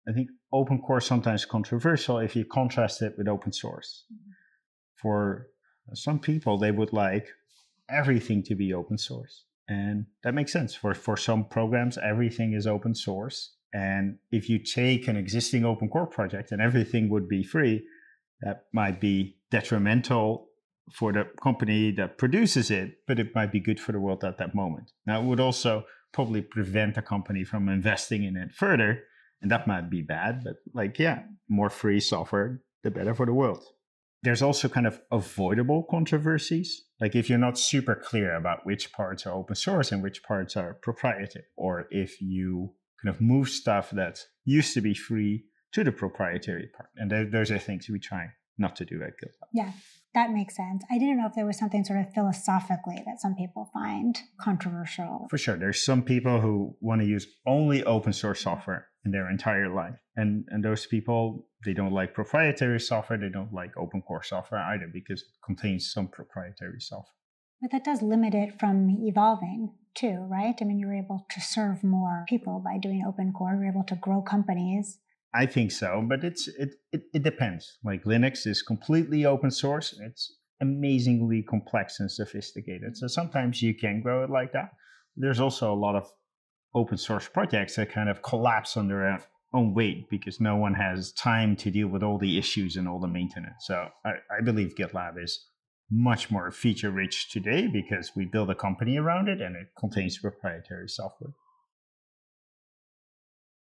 I think open core is sometimes controversial if you contrast it with open source. For some people, they would like everything to be open source. And that makes sense. For some programs, everything is open source. And if you take an existing open core project and everything would be free, that might be detrimental for the company that produces it, but it might be good for the world at that moment. Now, it would also probably prevent a company from investing in it further, and that might be bad, but more free software, the better for the world. There's also kind of avoidable controversies. Like if you're not super clear about which parts are open source and which parts are proprietary, or if you kind of move stuff that used to be free to the proprietary part. And those are things we try not to do at GitLab. Yeah, that makes sense. I didn't know if there was something sort of philosophically that some people find controversial. For sure. There's some people who want to use only open source software in their entire life. And those people, they don't like proprietary software. They don't like open core software either because it contains some proprietary software. But that does limit it from evolving too, right? I mean, you're able to serve more people by doing open core. You're able to grow companies. I think so, but it depends. Like Linux is completely open source. It's amazingly complex and sophisticated. So sometimes you can grow it like that. There's also a lot of open source projects that kind of collapse on their own weight because no one has time to deal with all the issues and all the maintenance. So I believe GitLab is much more feature rich today because we build a company around it and it contains proprietary software.